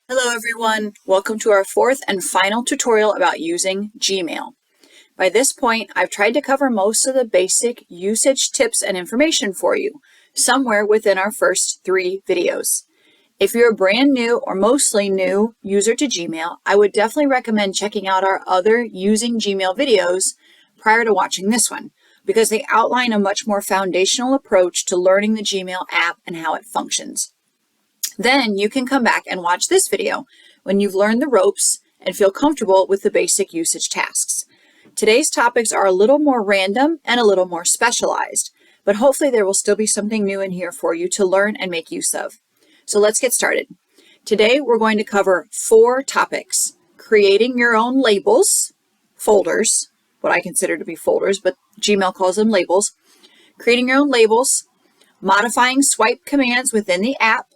Hello everyone, welcome to our fourth and final tutorial about using Gmail. By this point, I've tried to cover most of the basic usage tips and information for you, somewhere within our first 3 videos. If you're a brand new or mostly new user to Gmail, I would definitely recommend checking out our other Using Gmail videos prior to watching this one, because they outline a much more foundational approach to learning the Gmail app and how it functions. Then you can come back and watch this video when you've learned the ropes and feel comfortable with the basic usage tasks. Today's topics are a little more random and a little more specialized, but hopefully there will still be something new in here for you to learn and make use of. So let's get started. Today we're going to cover 4 topics: creating your own labels, folders, what I consider to be folders, but Gmail calls them labels, creating your own labels, modifying swipe commands within the app,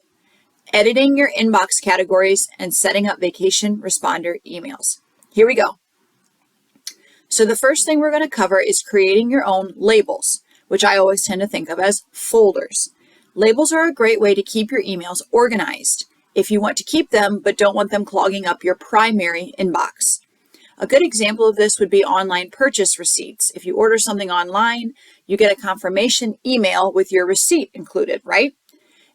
editing your inbox categories, and setting up vacation responder emails. Here we go. So the first thing we're going to cover is creating your own labels, which I always tend to think of as folders. Labels are a great way to keep your emails organized if you want to keep them but don't want them clogging up your primary inbox. A good example of this would be online purchase receipts. If you order something online, you get a confirmation email with your receipt included, right?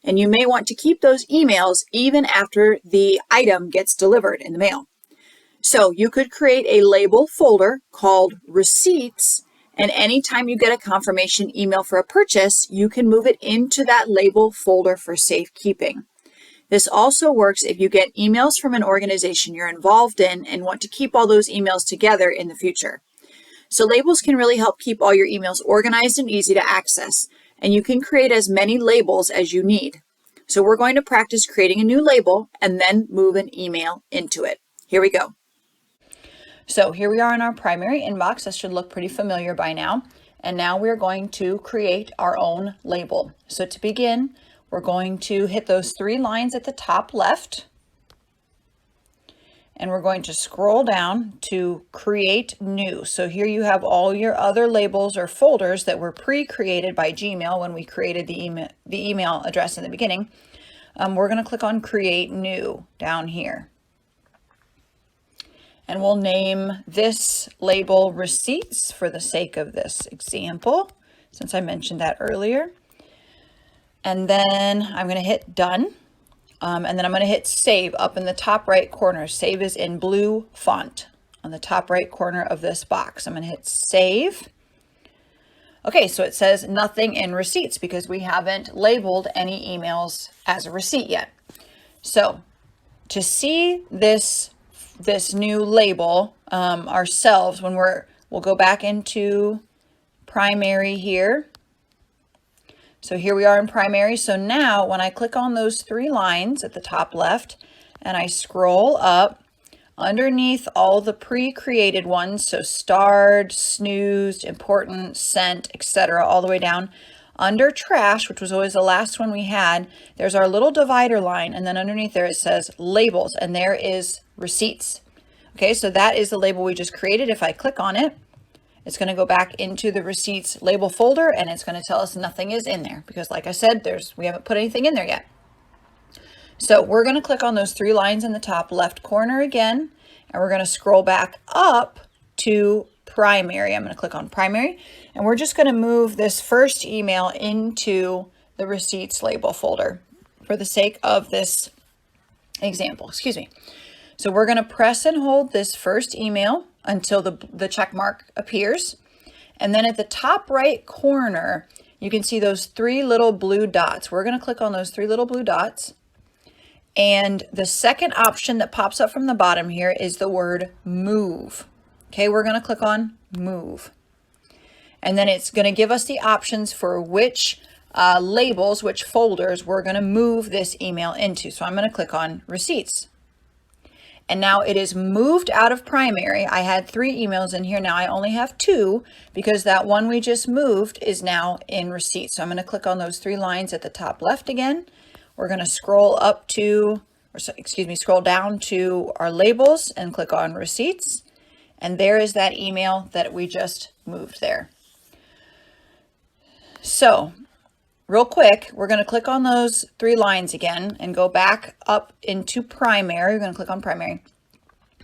And you may want to keep those emails even after the item gets delivered in the mail. So you could create a label folder called Receipts, and anytime you get a confirmation email for a purchase, you can move it into that label folder for safekeeping. This also works if you get emails from an organization you're involved in and want to keep all those emails together in the future. So labels can really help keep all your emails organized and easy to access, and you can create as many labels as you need. So we're going to practice creating a new label and then move an email into it. Here we go. So here we are in our primary inbox. This should look pretty familiar by now. And now we're going to create our own label. So to begin, we're going to hit those 3 lines at the top left. And we're going to scroll down to create new. So here you have all your other labels or folders that were pre-created by Gmail when we created the email address in the beginning. We're going to click on create new down here. And we'll name this label receipts for the sake of this example, since I mentioned that earlier. And then I'm going to hit done. And then I'm going to hit save up in the top right corner. Save is in blue font on the top right corner of this box. I'm going to hit save. Okay, so it says nothing in receipts because we haven't labeled any emails as a receipt yet. So to see this new label ourselves, we'll go back into primary here. So here we are in primary. So now when I click on those 3 lines at the top left and I scroll up underneath all the pre-created ones, so starred, snoozed, important, sent, etc., all the way down, under trash, which was always the last one we had, there's our little divider line, and then underneath there it says labels, and there is receipts. Okay, so that is the label we just created. If I click on it, it's going to go back into the receipts label folder, and it's going to tell us nothing is in there because, like I said, we haven't put anything in there yet. So we're going to click on those 3 lines in the top left corner again, and we're going to scroll back up to primary. I'm going to click on primary, and we're just going to move this first email into the receipts label folder for the sake of this example. Excuse me. So we're going to press and hold this first email until the check mark appears. And then at the top right corner, you can see those 3 little blue dots. We're going to click on those 3 little blue dots. And the second option that pops up from the bottom here is the word move. Okay, we're going to click on move. And then it's going to give us the options for which labels, which folders we're going to move this email into. So I'm going to click on receipts. And now it is moved out of primary. I had 3 emails in here. Now I only have 2 because that one we just moved is now in receipts. So I'm going to click on those 3 lines at the top left again. We're going to scroll down to our labels and click on receipts. And there is that email that we just moved there. So real quick, we're going to click on those 3 lines again and go back up into primary. We're going to click on primary.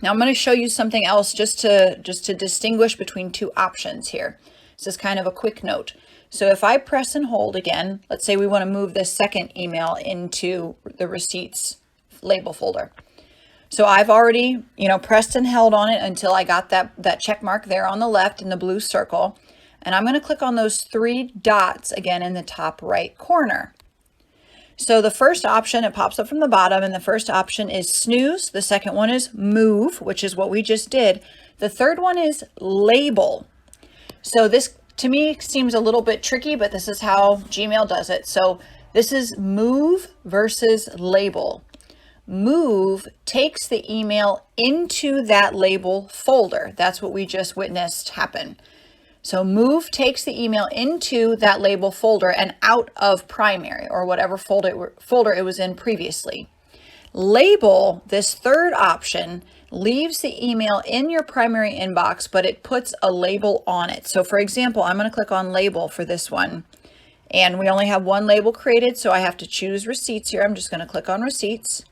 Now I'm going to show you something else just to distinguish between 2 options here. This is kind of a quick note. So if I press and hold again, let's say we want to move this second email into the receipts label folder. So I've already, pressed and held on it until I got that check mark there on the left in the blue circle. And I'm going to click on those 3 dots again in the top right corner. So the first option, it pops up from the bottom, and the first option is snooze. The second one is move, which is what we just did. The third one is label. So this to me seems a little bit tricky, but this is how Gmail does it. So this is move versus label. Move takes the email into that label folder. That's what we just witnessed happen. So move takes the email into that label folder and out of primary or whatever folder it was in previously. Label, this third option, leaves the email in your primary inbox, but it puts a label on it. So for example, I'm going to click on label for this one, and we only have 1 label created, so I have to choose receipts here. I'm just going to click on receipts.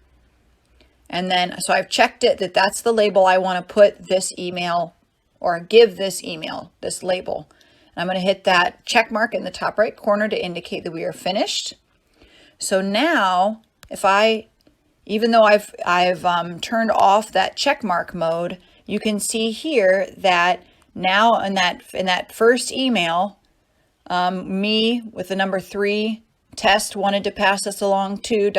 And then, so I've checked it that that's the label I want to put this email or give this email, this label. And I'm going to hit that check mark in the top right corner to indicate that we are finished. So now, even though I've turned off that check mark mode, you can see here that now in that first email, me with the number 3, test wanted to pass this along to ...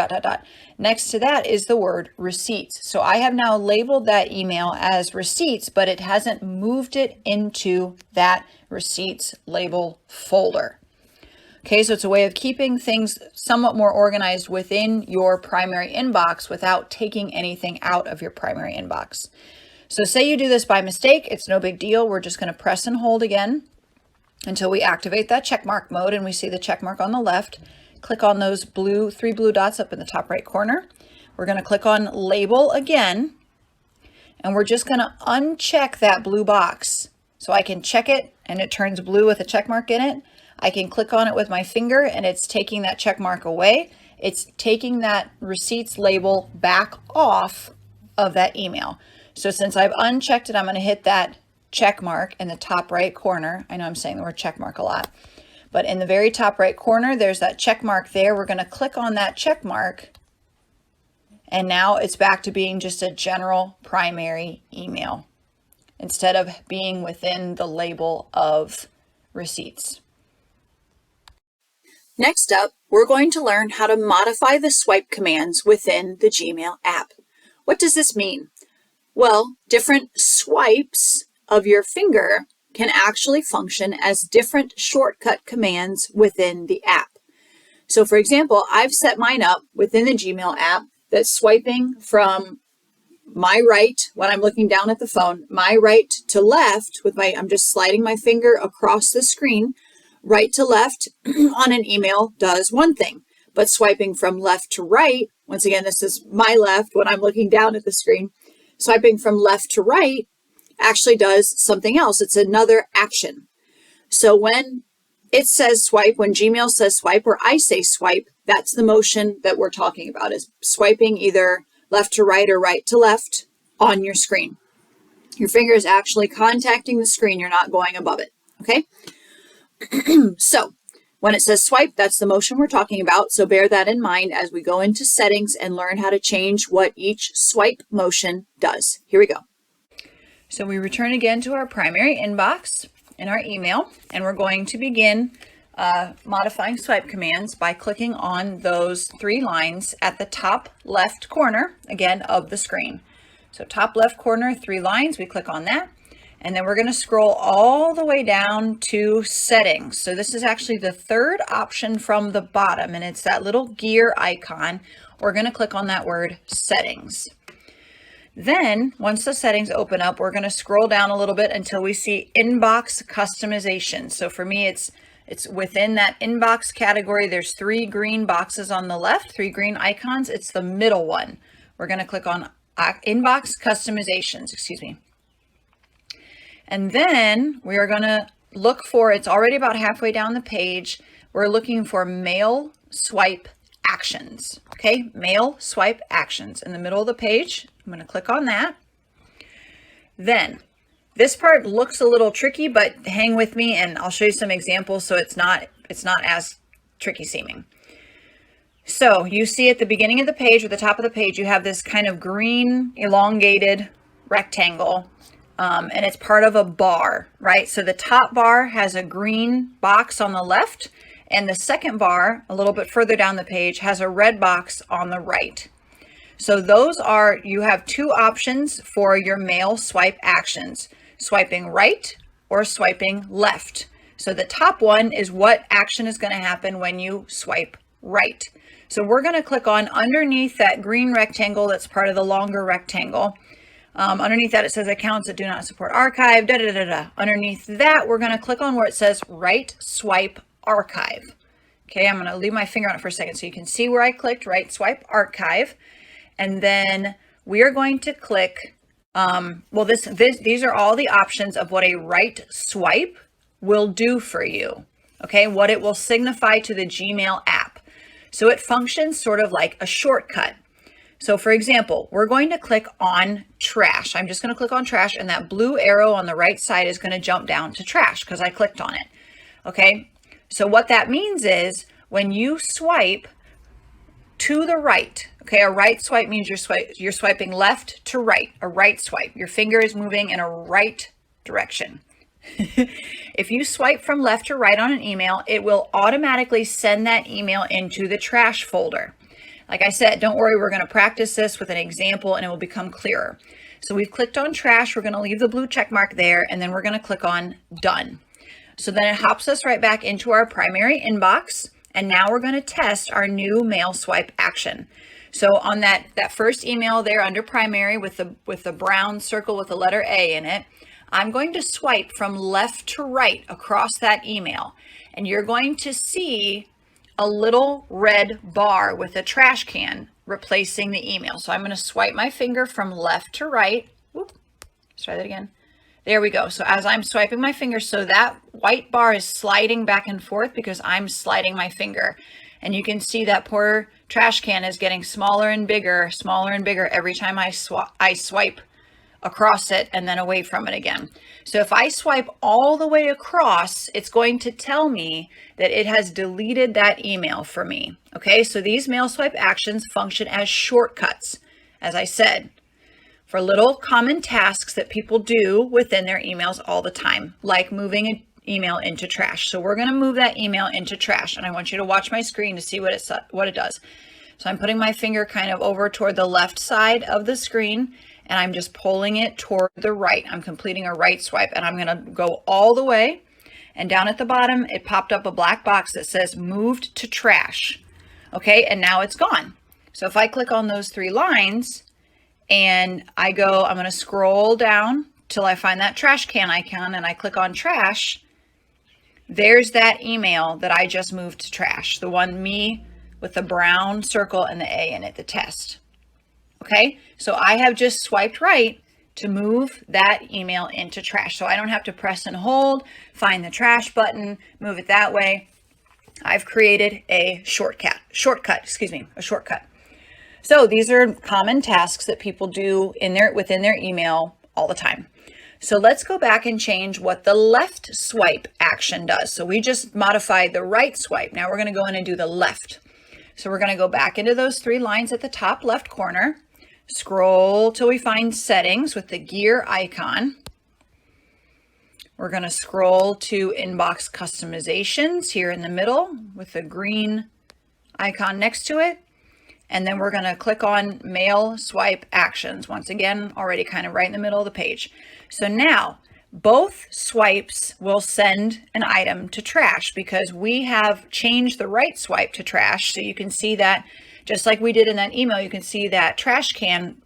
Next to that is the word receipts. So I have now labeled that email as receipts, but it hasn't moved it into that receipts label folder. Okay, so it's a way of keeping things somewhat more organized within your primary inbox without taking anything out of your primary inbox. So say you do this by mistake, it's no big deal. We're just going to press and hold again until we activate that check mark mode and we see the check mark on the left. Click on those 3 blue dots up in the top right corner. We're going to click on label again, and we're just going to uncheck that blue box. So I can check it and it turns blue with a check mark in it. I can click on it with my finger and it's taking that check mark away. It's taking that receipts label back off of that email. So since I've unchecked it, I'm going to hit that check mark in the top right corner. I know I'm saying the word check mark a lot. But in the very top right corner, there's that check mark there. We're going to click on that check mark. And now it's back to being just a general primary email instead of being within the label of receipts. Next up, we're going to learn how to modify the swipe commands within the Gmail app. What does this mean? Well, different swipes of your finger can actually function as different shortcut commands within the app. So for example, I've set mine up within the Gmail app that swiping from my right, when I'm looking down at the phone, my right to left I'm just sliding my finger across the screen, right to left on an email does one thing, but swiping from left to right, once again, this is my left when I'm looking down at the screen, swiping from left to right actually does something else. It's another action. So when it says swipe, when Gmail says swipe or I say swipe, that's the motion that we're talking about, is swiping either left to right or right to left on your screen. Your finger is actually contacting the screen. You're not going above it. Okay. So when it says swipe, that's the motion we're talking about. So bear that in mind as we go into settings and learn how to change what each swipe motion does. Here we go. So we return again to our primary inbox in our email, and we're going to begin modifying swipe commands by clicking on those 3 lines at the top left corner, again, of the screen. So top left corner, 3 lines, we click on that, and then we're going to scroll all the way down to settings. So this is actually the 3rd option from the bottom, and it's that little gear icon. We're going to click on that word settings. Then, once the settings open up, we're going to scroll down a little bit until we see inbox customization. So for me, it's within that inbox category. There's 3 green boxes on the left, 3 green icons. It's the middle one. We're going to click on inbox customizations, And then we are going to look for, it's already about halfway down the page. we're looking for mail swipe actions. Okay, mail swipe actions in the middle of the page. I'm going to click on that. Then this part looks a little tricky, but hang with me and I'll show you some examples so it's not as tricky seeming. So you see at the beginning of the page or the top of the page, you have this kind of green elongated rectangle, and it's part of a bar, right? So the top bar has a green box on the left, and the second bar, a little bit further down the page, has a red box on the right. So you have two options for your mail swipe actions, swiping right or swiping left. So the top one is what action is going to happen when you swipe right. So we're going to click on underneath that green rectangle that's part of the longer rectangle. Underneath that, it says accounts that do not support archive, Underneath that, we're going to click on where it says right swipe archive. Okay, I'm going to leave my finger on it for a second so you can see where I clicked right swipe archive. And then we are going to click, these are all the options of what a right swipe will do for you. Okay, what it will signify to the Gmail app. So it functions sort of like a shortcut. So for example, we're going to click on trash. I'm just going to click on trash, and that blue arrow on the right side is going to jump down to trash because I clicked on it. Okay, so what that means is when you swipe to the right, okay, a right swipe means you're swiping left to right, a right swipe. Your finger is moving in a right direction. If you swipe from left to right on an email, it will automatically send that email into the trash folder. Like I said, don't worry, we're going to practice this with an example and it will become clearer. So we've clicked on trash, we're going to leave the blue check mark there, and then we're going to click on done. So then it hops us right back into our primary inbox, and now we're going to test our new mail swipe action. So on that first email there under primary with the brown circle with the letter A in it, I'm going to swipe from left to right across that email, and you're going to see a little red bar with a trash can replacing the email. So I'm going to swipe my finger from left to right. Whoop, let's try that again. There we go. So as I'm swiping my finger, so that white bar is sliding back and forth because I'm sliding my finger. And you can see that poor trash can is getting smaller and bigger every time I swipe across it and then away from it again. So if I swipe all the way across, it's going to tell me that it has deleted that email for me. Okay, so these mail swipe actions function as shortcuts, as I said, for little common tasks that people do within their emails all the time, like moving an email into trash. So we're going to move that email into trash, and I want you to watch my screen to see what it does. So I'm putting my finger kind of over toward the left side of the screen, and I'm just pulling it toward the right. I'm completing a right swipe, and I'm going to go all the way. And down at the bottom, it popped up a black box that says moved to trash. Okay, and now it's gone. So if I click on those three lines and I'm going to scroll down till I find that trash can icon, and I click on trash, there's that email that I just moved to trash. The one me with the brown circle and the A in it, the test. Okay, so I have just swiped right to move that email into trash. So I don't have to press and hold, find the trash button, move it that way. I've created a shortcut. So these are common tasks that people do within their email all the time. So let's go back and change what the left swipe action does. So we just modified the right swipe. Now we're going to go in and do the left. So we're going to go back into those three lines at the top left corner. Scroll till we find settings with the gear icon. We're going to scroll to inbox customizations here in the middle with the green icon next to it. And then we're going to click on mail swipe actions. Once again, already kind of right in the middle of the page. So now both swipes will send an item to trash because we have changed the right swipe to trash. So you can see that just like we did in that email, you can see that trash can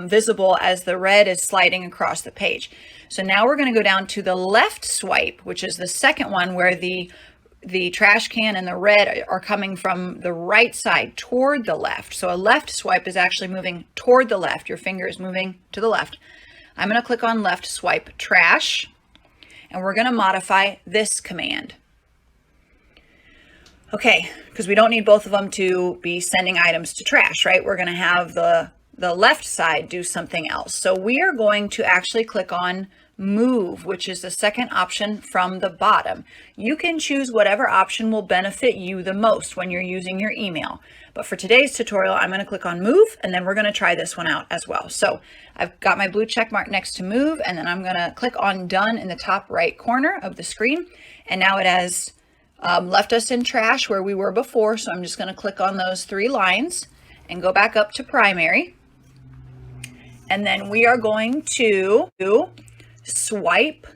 visible as the red is sliding across the page. So now we're going to go down to the left swipe, which is the second one where the trash can and the red are coming from the right side toward the left. So a left swipe is actually moving toward the left. Your finger is moving to the left. I'm going to click on left swipe trash, and we're going to modify this command. Okay, because we don't need both of them to be sending items to trash, right? We're going to have the left side do something else. So we are going to actually click on Move, which is the second option from the bottom. You can choose whatever option will benefit you the most when you're using your email. But for today's tutorial, I'm going to click on Move, and then we're going to try this one out as well. So I've got my blue check mark next to Move, and then I'm going to click on Done in the top right corner of the screen. And now it has left us in trash where we were before. So I'm just going to click on those 3 lines and go back up to primary. And then we are going to swipe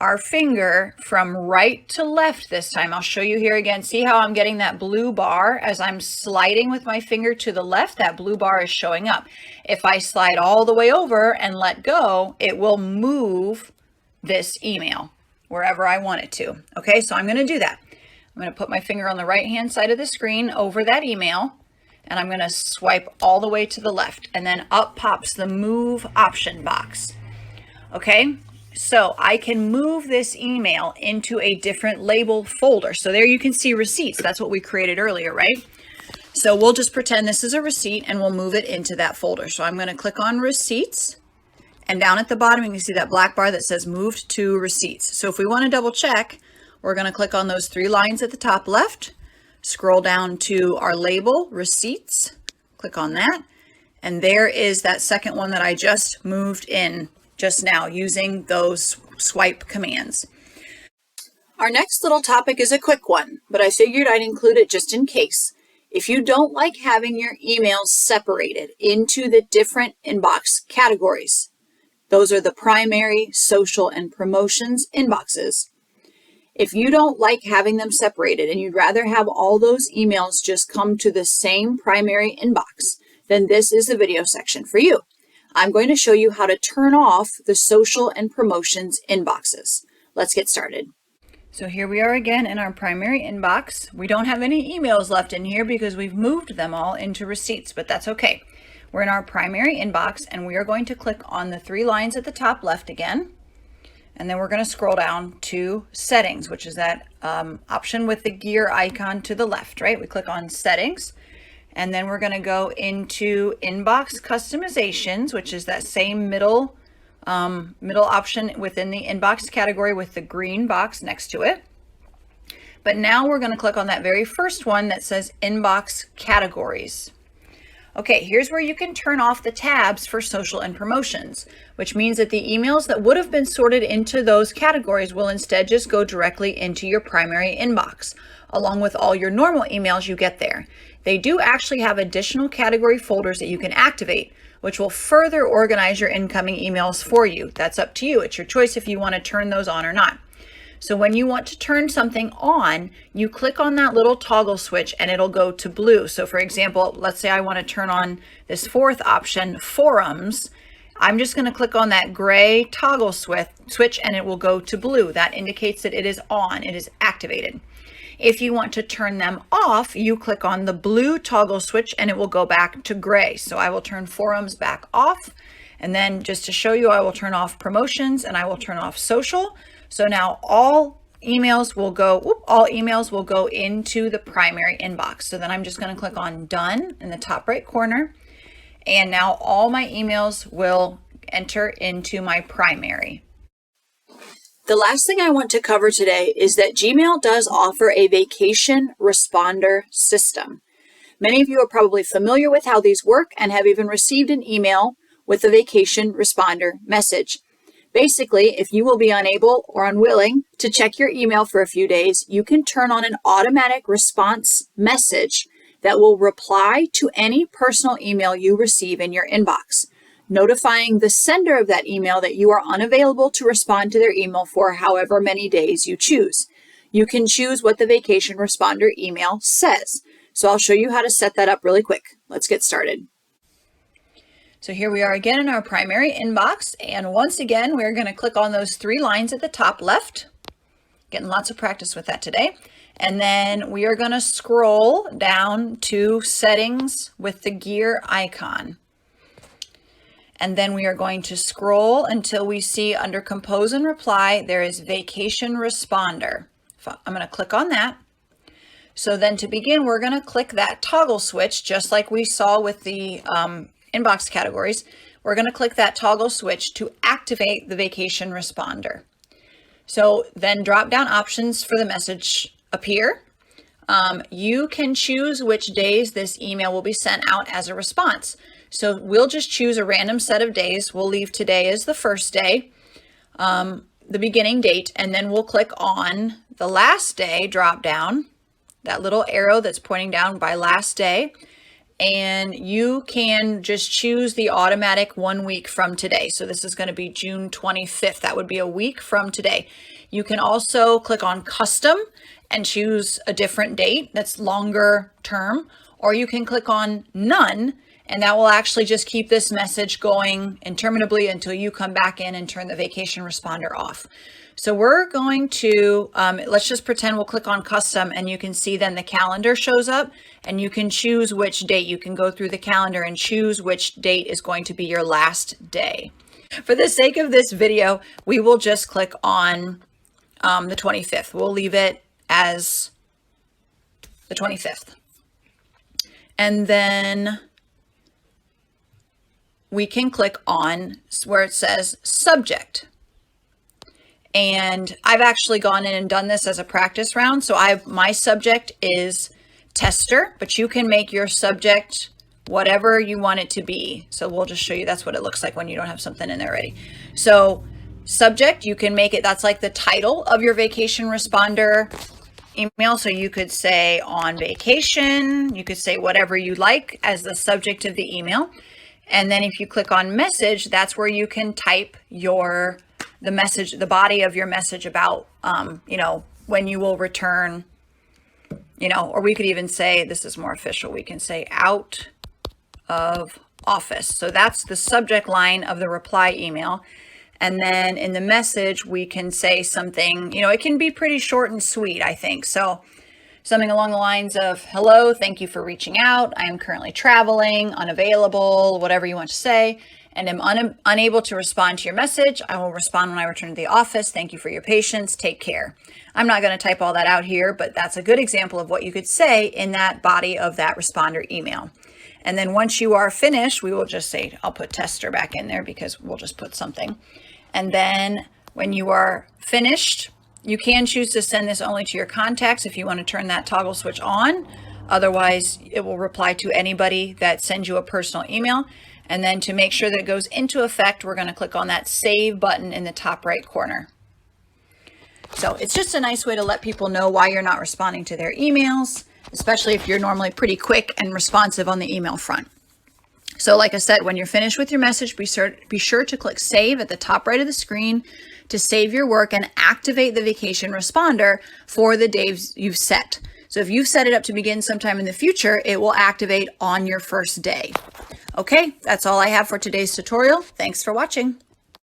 our finger from right to left this time. I'll show you here again. See how I'm getting that blue bar as I'm sliding with my finger to the left? That blue bar is showing up. If I slide all the way over and let go, it will move this email wherever I want it to. Okay, so I'm going to do that. I'm going to put my finger on the right hand side of the screen over that email, and I'm going to swipe all the way to the left, and then up pops the Move option box. Okay, so I can move this email into a different label folder. So there you can see receipts. That's what we created earlier, right? So we'll just pretend this is a receipt and we'll move it into that folder. So I'm going to click on Receipts, and down at the bottom you can see that black bar that says Moved to Receipts. So if we want to double check, we're going to click on those 3 lines at the top left, scroll down to our label, Receipts, click on that, and there is that second one that I just moved in just now using those swipe commands. Our next little topic is a quick one, but I figured I'd include it just in case. If you don't like having your emails separated into the different inbox categories, those are the primary, social, and promotions inboxes. If you don't like having them separated and you'd rather have all those emails just come to the same primary inbox, then this is the video section for you. I'm going to show you how to turn off the social and promotions inboxes. Let's get started. So here we are again in our primary inbox. We don't have any emails left in here because we've moved them all into receipts, but that's okay. We're in our primary inbox, and we are going to click on the 3 lines at the top left again. And then we're going to scroll down to Settings, which is that option with the gear icon to the left, right? We click on Settings. And then we're going to go into Inbox Customizations, which is that same middle option within the inbox category with the green box next to it. But now we're going to click on that very first one that says Inbox Categories. Okay, here's where you can turn off the tabs for social and promotions, which means that the emails that would have been sorted into those categories will instead just go directly into your primary inbox, along with all your normal emails you get there. They do actually have additional category folders that you can activate, which will further organize your incoming emails for you. That's up to you. It's your choice if you want to turn those on or not. So when you want to turn something on, you click on that little toggle switch and it'll go to blue. So for example, let's say I want to turn on this 4th option, Forums. I'm just going to click on that gray toggle switch and it will go to blue. That indicates that it is on, it is activated. If you want to turn them off, you click on the blue toggle switch and it will go back to gray. So I will turn Forums back off. And then just to show you, I will turn off promotions and I will turn off social. So now all emails will go into the primary inbox. So then I'm just going to click on Done in the top right corner. And now all my emails will enter into my primary. The last thing I want to cover today is that Gmail does offer a vacation responder system. Many of you are probably familiar with how these work and have even received an email with a vacation responder message. Basically, if you will be unable or unwilling to check your email for a few days, you can turn on an automatic response message that will reply to any personal email you receive in your inbox, notifying the sender of that email that you are unavailable to respond to their email for however many days you choose. You can choose what the vacation responder email says. So I'll show you how to set that up really quick. Let's get started. So here we are again in our primary inbox. And once again, we're going to click on those 3 lines at the top left. Getting lots of practice with that today. And then we are going to scroll down to Settings with the gear icon. And then we are going to scroll until we see under Compose and Reply, there is Vacation Responder. I'm going to click on that. So then to begin, we're going to click that toggle switch, just like we saw with the inbox categories. We're going to click that toggle switch to activate the vacation responder. So then drop down options for the message appear. You can choose which days this email will be sent out as a response. So we'll just choose a random set of days. We'll leave today as the first day, the beginning date, and then we'll click on the last day drop down, that little arrow that's pointing down by last day. And you can just choose the automatic 1 week from today. So this is going to be June 25th. That would be a week from today. You can also click on custom and choose a different date that's longer term, or you can click on none, and that will actually just keep this message going interminably until you come back in and turn the vacation responder off. So we're going to, let's just pretend we'll click on custom, and you can see then the calendar shows up, and you can choose which date. You can go through the calendar and choose which date is going to be your last day. For the sake of this video, we will just click on the 25th. We'll leave it as the 25th. And then we can click on where it says subject. And I've actually gone in and done this as a practice round. So my subject is tester, but you can make your subject whatever you want it to be. So we'll just show you that's what it looks like when you don't have something in there already. So subject, you can make it, that's like the title of your vacation responder email. So you could say on vacation, you could say whatever you like as the subject of the email. And then if you click on message, that's where you can type the message, the body of your message about, when you will return, or we could even say, this is more official, we can say out of office. So that's the subject line of the reply email. And then in the message, we can say something, it can be pretty short and sweet, I think. So something along the lines of, hello, thank you for reaching out. I am currently traveling, unavailable, whatever you want to say, and am unable to respond to your message. I will respond when I return to the office. Thank you for your patience. Take care. I'm not going to type all that out here, but that's a good example of what you could say in that body of that responder email. And then once you are finished, we will just say, I'll put tester back in there because we'll just put something. And then when you are finished, you can choose to send this only to your contacts if you want to turn that toggle switch on. Otherwise, it will reply to anybody that sends you a personal email. And then to make sure that it goes into effect, we're going to click on that save button in the top right corner. So it's just a nice way to let people know why you're not responding to their emails, especially if you're normally pretty quick and responsive on the email front. So like I said, when you're finished with your message, be sure to click save at the top right of the screen to save your work and activate the vacation responder for the days you've set. So if you've set it up to begin sometime in the future, it will activate on your first day. Okay, that's all I have for today's tutorial. Thanks for watching.